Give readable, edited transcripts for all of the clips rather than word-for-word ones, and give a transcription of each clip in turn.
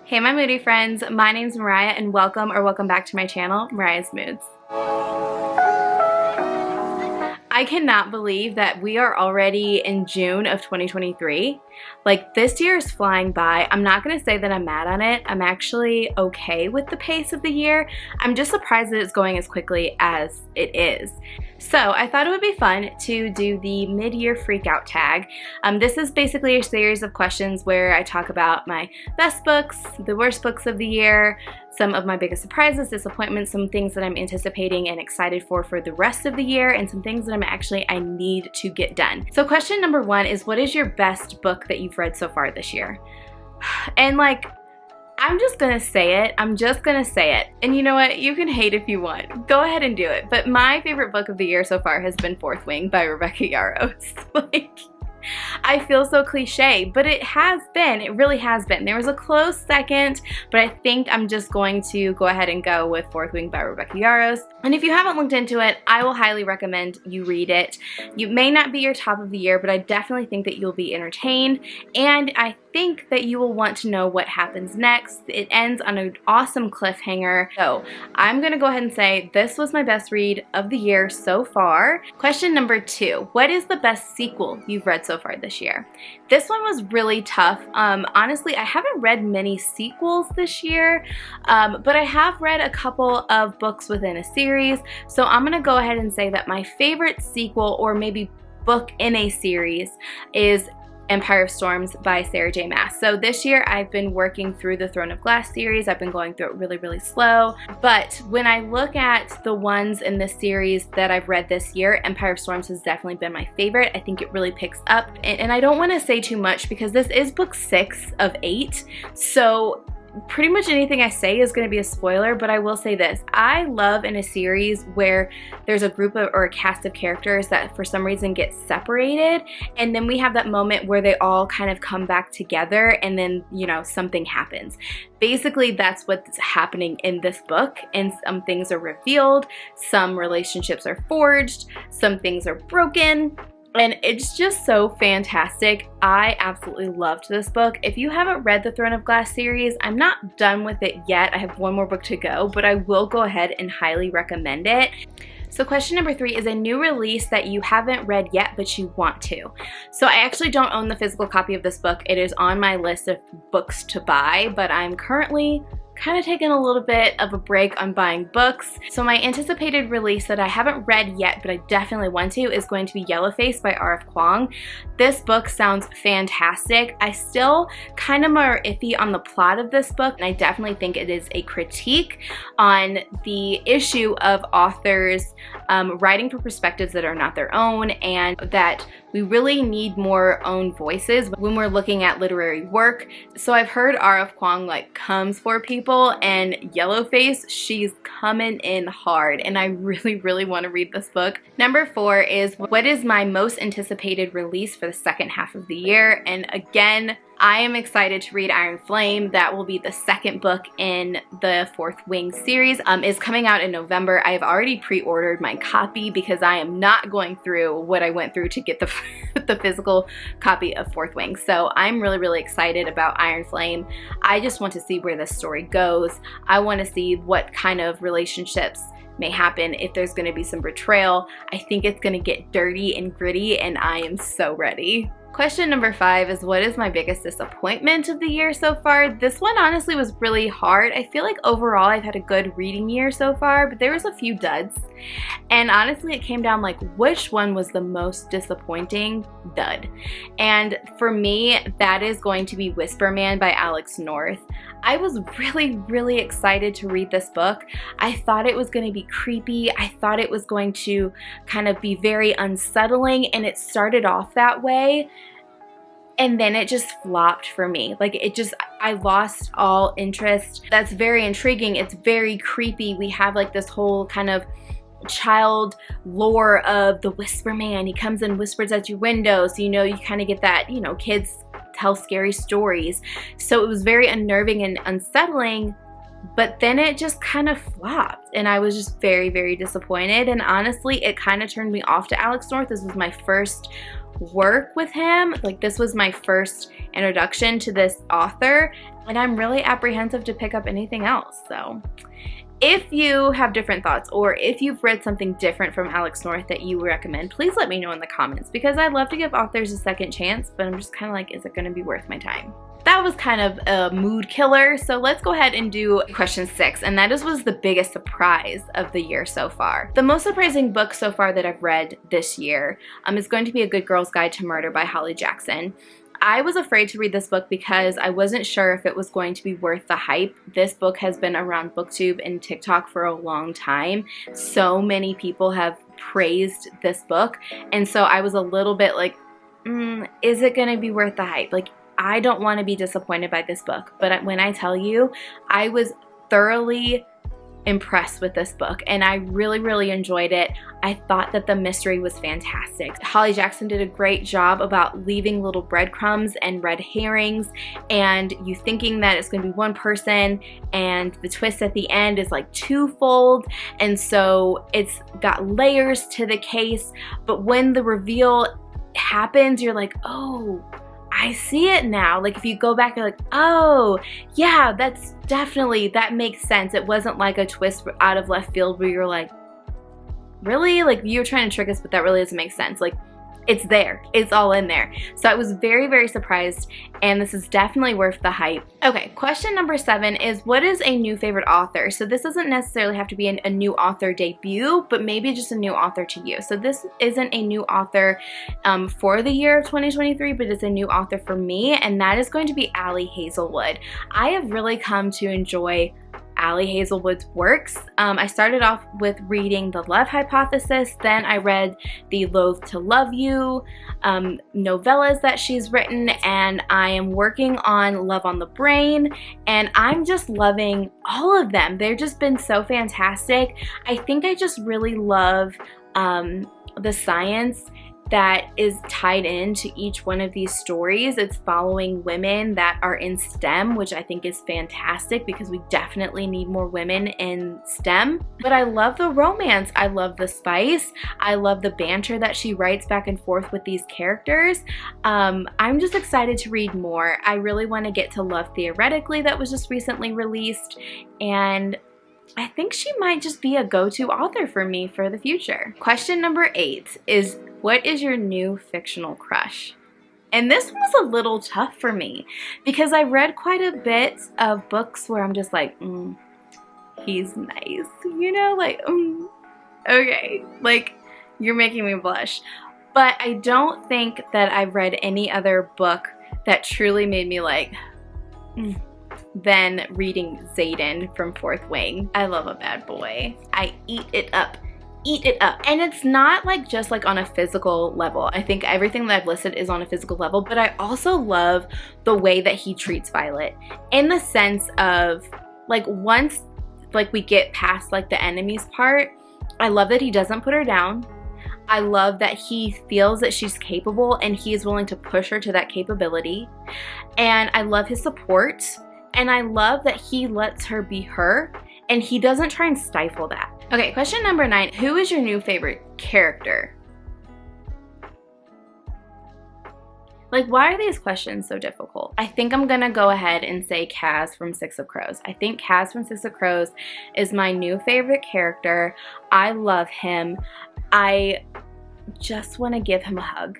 Hey my moody friends, my name's Mariah and welcome back to my channel, Mariah's Moods. I cannot believe that we are already in June of 2023. Like, this year is flying by. I'm not gonna say that I'm mad on it. I'm actually okay with the pace of the year. I'm just surprised that it's going as quickly as it is. So I thought it would be fun to do the mid-year freakout tag. This is basically a series of questions where I talk about my best books, the worst books of the year, some of my biggest surprises, disappointments, some things that I'm anticipating and excited for the rest of the year, and some things that I need to get done. So question number one is, what is your best book that you've read so far this year? And like, I'm just gonna say it. I'm just gonna say it. And you know what? You can hate if you want. Go ahead and do it. But my favorite book of the year so far has been Fourth Wing by Rebecca Yarros. Like, I feel so cliche, but it has been. It really has been. There was a close second, but I think I'm just going to go ahead and go with Fourth Wing by Rebecca Yarros. And if you haven't looked into it, I will highly recommend you read it. You may not be your top of the year, but I definitely think that you'll be entertained, and I think that you will want to know what happens next. It ends on an awesome cliffhanger. So I'm gonna go ahead and say this was my best read of the year so far. Question number two, what is the best sequel you've read so far this year? This one was really tough. Honestly, I haven't read many sequels this year, but I have read a couple of books within a series. So I'm gonna go ahead and say that my favorite sequel, or maybe book in a series, is Empire of Storms by Sarah J. Maas. So this year I've been working through the Throne of Glass series. I've been going through it really, really slow. But when I look at the ones in this series that I've read this year, Empire of Storms has definitely been my favorite. I think it really picks up. And I don't want to say too much because this is book 6 of 8. So pretty much anything I say is going to be a spoiler, but I will say this. I love in a series where there's a group of, or a cast of characters that for some reason get separated, and then we have that moment where they all kind of come back together, and then, you know, something happens. Basically, that's what's happening in this book, and some things are revealed, some relationships are forged, some things are broken. And it's just so fantastic. I absolutely loved this book. If you haven't read the Throne of Glass series, I'm not done with it yet. I have one more book to go, but I will go ahead and highly recommend it. So question number 3 is a new release that you haven't read yet, but you want to. So I actually don't own the physical copy of this book. It is on my list of books to buy, but I'm currently kind of taking a little bit of a break on buying books. So my anticipated release that I haven't read yet, but I definitely want to, is going to be Yellowface by R.F. Kuang. This book sounds fantastic. I still kind of are iffy on the plot of this book, and I definitely think it is a critique on the issue of authors writing for perspectives that are not their own, and that we really need more own voices when we're looking at literary work. So I've heard R.F. Kuang like comes for people, and Yellowface, she's coming in hard, and I really, really want to read this book. Number 4 is, what is my most anticipated release for the second half of the year? And again, I am excited to read Iron Flame. That will be the second book in the Fourth Wing series. It's coming out in November. I have already pre-ordered my copy because I am not going through what I went through to get the, the physical copy of Fourth Wing. So I'm really, really excited about Iron Flame. I just want to see where this story goes. I want to see what kind of relationships may happen, if there's going to be some betrayal. I think it's going to get dirty and gritty, and I am so ready. Question number 5 is, what is my biggest disappointment of the year so far? This one honestly was really hard. I feel like overall I've had a good reading year so far, but there was a few duds. And honestly, it came down like, which one was the most disappointing dud? And for me, that is going to be Whisper Man by Alex North. I was really, really excited to read this book. I thought it was going to be creepy. I thought it was going to kind of be very unsettling, and it started off that way. And then it just flopped for me. Like, I lost all interest. That's very intriguing. It's very creepy. We have like this whole kind of child lore of the Whisper Man. He comes and whispers at your window, so you kind of get that, kids tell scary stories. So it was very unnerving and unsettling, but then it just kind of flopped, and I was just very, very disappointed. And honestly, it kind of turned me off to Alex North. This was my first work with him. Like, this was my first introduction to this author, and I'm really apprehensive to pick up anything else. So if you have different thoughts, or if you've read something different from Alex North that you recommend, please let me know in the comments, because I love to give authors a second chance, but I'm just kind of like, is it going to be worth my time? That was kind of a mood killer, so let's go ahead and do question 6, and that was the biggest surprise of the year so far. The most surprising book so far that I've read this year is going to be A Good Girl's Guide to Murder by Holly Jackson. I was afraid to read this book because I wasn't sure if it was going to be worth the hype. This book has been around BookTube and TikTok for a long time. So many people have praised this book, and so I was a little bit like, is it going to be worth the hype? Like, I don't want to be disappointed by this book, but when I tell you, I was thoroughly impressed with this book, and I really, really enjoyed it. I thought that the mystery was fantastic. Holly Jackson did a great job about leaving little breadcrumbs and red herrings, and you thinking that it's going to be one person, and the twist at the end is like twofold, and so it's got layers to the case, but when the reveal happens, you're like, oh, I see it now. Like, if you go back, you're like, oh, yeah, that's definitely, that makes sense. It wasn't like a twist out of left field where you're like, really? Like, you're trying to trick us, but that really doesn't make sense. Like, it's there. It's all in there. So I was very, very surprised, and this is definitely worth the hype. Okay, question number 7 is, what is a new favorite author? So this doesn't necessarily have to be a new author debut, but maybe just a new author to you. So this isn't a new author for the year of 2023, but it's a new author for me, and that is going to be Ali Hazelwood. I have really come to enjoy Ali Hazelwood's works. I started off with reading The Love Hypothesis, then I read the Loathe to Love You novellas that she's written, and I am working on Love on the Brain, and I'm just loving all of them. They've just been so fantastic. I think I just really love the science that is tied into each one of these stories. It's following women that are in STEM, which I think is fantastic because we definitely need more women in STEM. But I love the romance. I love the spice. I love the banter that she writes back and forth with these characters. I'm just excited to read more. I really want to get to Love Theoretically that was just recently released, and I think she might just be a go-to author for me for the future. Question number 8 is, what is your new fictional crush? And this one was a little tough for me because I read quite a bit of books where I'm just like, he's nice, you know, like, okay, like, you're making me blush. But I don't think that I've read any other book that truly made me like, than reading Xaden from Fourth Wing. I love a bad boy. I eat it up. Eat it up. And it's not like just like on a physical level. I think everything that I've listed is on a physical level, but I also love the way that he treats Violet, in the sense of like, once like we get past like the enemies part, I love that he doesn't put her down. I love that he feels that she's capable and he is willing to push her to that capability. And I love his support. And I love that he lets her be her and he doesn't try and stifle that. Okay, question number 9. Who is your new favorite character? Like, why are these questions so difficult? I think I'm gonna go ahead and say Kaz from Six of Crows. I think Kaz from Six of Crows is my new favorite character. I love him. I just want to give him a hug.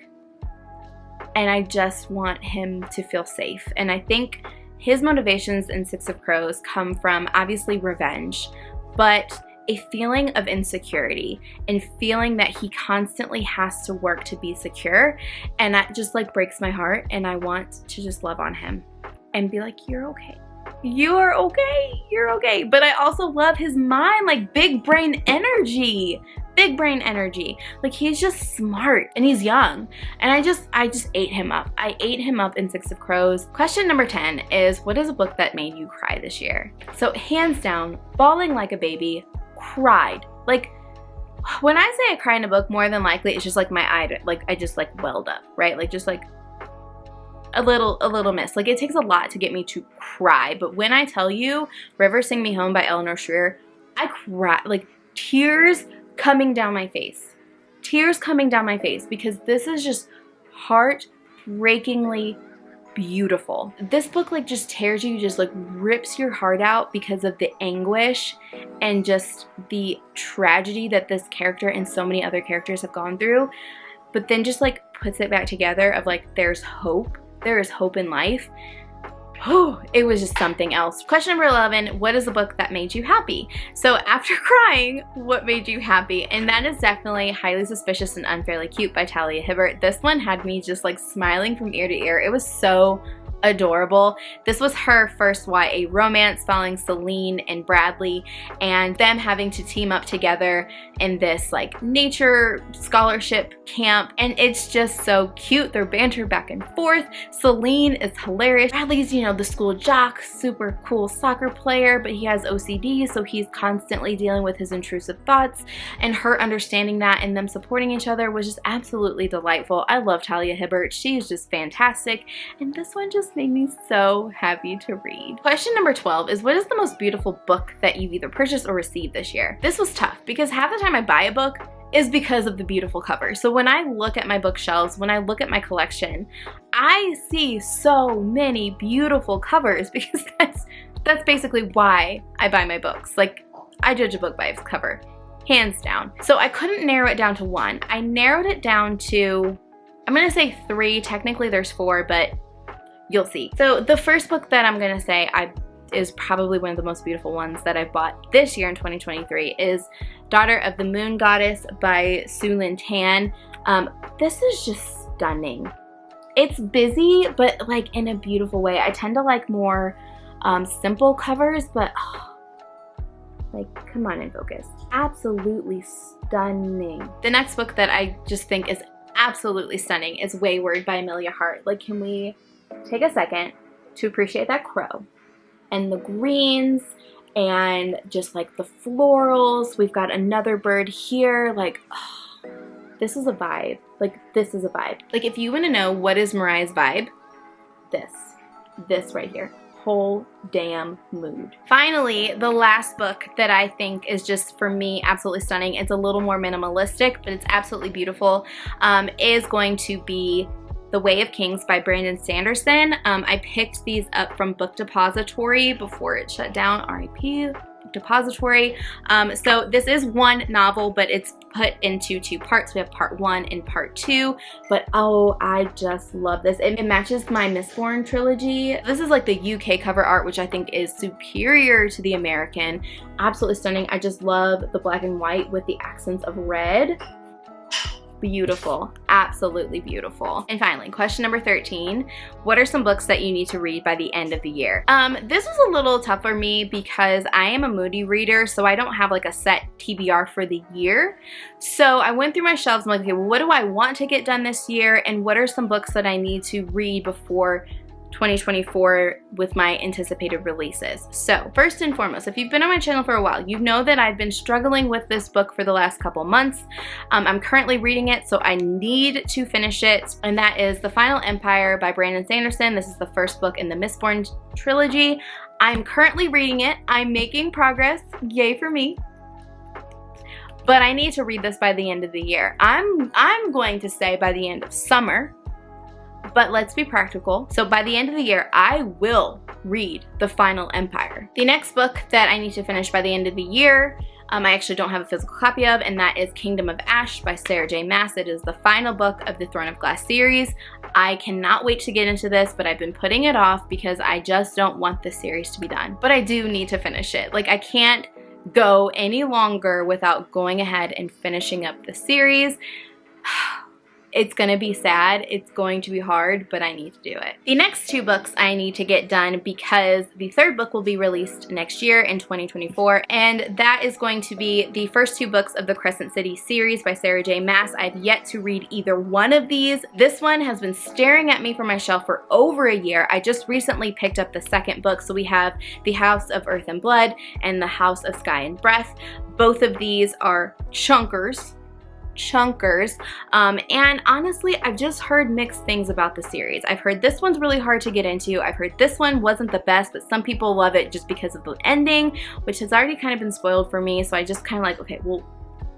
And I just want him to feel safe. And I think his motivations in Six of Crows come from obviously revenge, but a feeling of insecurity and feeling that he constantly has to work to be secure, and that just like breaks my heart, and I want to just love on him and be like, you're okay. You're okay. You're okay. But I also love his mind, like big brain energy. Big brain energy. Like, he's just smart and he's young. And I just ate him up. I ate him up in Six of Crows. Question number 10 is, what is a book that made you cry this year? So hands down, Bawling Like a Baby, cried. Like, when I say I cry in a book, more than likely it's just like my eye, like I just like welled up, right? Like, just like a little mist. Like, it takes a lot to get me to cry. But when I tell you River Sing Me Home by Eleanor Shrier, I cry, like tears coming down my face. Tears coming down my face, because this is just heartbreakingly beautiful. This book like just tears you, just like rips your heart out because of the anguish and just the tragedy that this character and so many other characters have gone through, but then just like puts it back together of like there's hope. There is hope in life. Oh, it was just something else. Question number 11, what is the book that made you happy? So after crying, what made you happy? And that is definitely Highly Suspicious and Unfairly Cute by Talia Hibbert. This one had me just like smiling from ear to ear. It was so adorable. This was her first YA romance following Celine and Bradley and them having to team up together in this like nature scholarship camp, and it's just so cute. Their banter back and forth. Celine is hilarious. Bradley's, you know, the school jock, super cool soccer player, but he has OCD, so he's constantly dealing with his intrusive thoughts, and her understanding that and them supporting each other was just absolutely delightful. I love Talia Hibbert. She is just fantastic, and this one just made me so happy to read. Question number 12 is, what is the most beautiful book that you've either purchased or received this year? This was tough because half the time I buy a book is because of the beautiful cover. So when I look at my bookshelves, when I look at my collection, I see so many beautiful covers because that's basically why I buy my books. Like, I judge a book by its cover, hands down. So I couldn't narrow it down to one. I narrowed it down to, I'm gonna say 3. Technically there's 4, but you'll see. So the first book that I'm gonna say is probably one of the most beautiful ones that I've bought this year in 2023 is Daughter of the Moon Goddess by Su Lin Tan. This is just stunning. It's busy, but like in a beautiful way. I tend to like more simple covers, but like, come on and focus. Absolutely stunning. The next book that I just think is absolutely stunning is Wayward by Amelia Hart. Like, can we take a second to appreciate that crow and the greens and just like the florals. We've got another bird here. Like, oh, this is a vibe. Like, this is a vibe. Like, if you want to know what is Mariah's vibe, this right here. Whole damn mood. Finally, the last book that I think is just, for me, absolutely stunning. It's a little more minimalistic, but it's absolutely beautiful, is going to be The Way of Kings by Brandon Sanderson. I picked these up from Book Depository before it shut down, RIP, Book Depository. So this is one novel, but it's put into 2 parts. We have part 1 and part 2, but oh, I just love this. It matches my Mistborn trilogy. This is like the UK cover art, which I think is superior to the American. Absolutely stunning. I just love the black and white with the accents of red. Beautiful, absolutely beautiful. And finally, question number 13, what are some books that you need to read by the end of the year? This was a little tough for me because I am a moody reader, so I don't have like a set TBR for the year. So I went through my shelves and I'm like, okay, well, what do I want to get done this year, and what are some books that I need to read before 2024 with my anticipated releases. So first and foremost, if you've been on my channel for a while, you know that I've been struggling with this book for the last couple months. I'm currently reading it, so I need to finish it, and that is The Final Empire by Brandon Sanderson. This is the first book in the Mistborn trilogy. I'm currently reading it. I'm making progress. Yay for me. But I need to read this by the end of the year. I'm going to say by the end of summer, but let's be practical. So by the end of the year, I will read The Final Empire. The next book that I need to finish by the end of the year, I actually don't have a physical copy of, and that is Kingdom of Ash by Sarah J. Maas. It is the final book of the Throne of Glass series. I cannot wait to get into this, but I've been putting it off because I just don't want this series to be done. But I do need to finish it. Like, I can't go any longer without going ahead and finishing up the series. It's gonna be sad, it's going to be hard, but I need to do it. The next 2 books I need to get done because the 3rd book will be released next year in 2024, and that is going to be the first 2 books of the Crescent City series by Sarah J. Maas. I've yet to read either one of these. This one has been staring at me from my shelf for over a year. I just recently picked up the 2nd book, so we have The House of Earth and Blood and The House of Sky and Breath. Both of these are chunkers, and honestly, I've just heard mixed things about the series. I've heard this one's really hard to get into. I've heard this one wasn't the best, but some people love it just because of the ending, which has already kind of been spoiled for me, so I just kind of like, okay, well,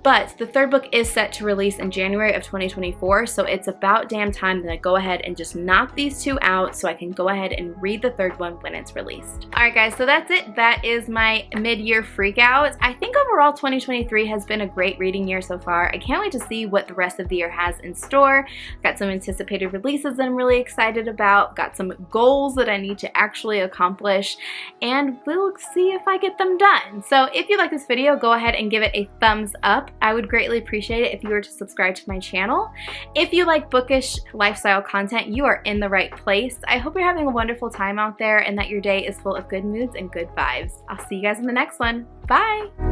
But the third book is set to release in January of 2024, so it's about damn time that I go ahead and just knock these two out so I can go ahead and read the third one when it's released. Alright guys, so that's it. That is my mid-year freakout. I think overall 2023 has been a great reading year so far. I can't wait to see what the rest of the year has in store. Got some anticipated releases that I'm really excited about, got some goals that I need to actually accomplish, and we'll see if I get them done. So if you like this video, go ahead and give it a thumbs up. I would greatly appreciate it if you were to subscribe to my channel. If you like bookish lifestyle content, you are in the right place. I hope you're having a wonderful time out there and that your day is full of good moods and good vibes. I'll see you guys in the next one. Bye!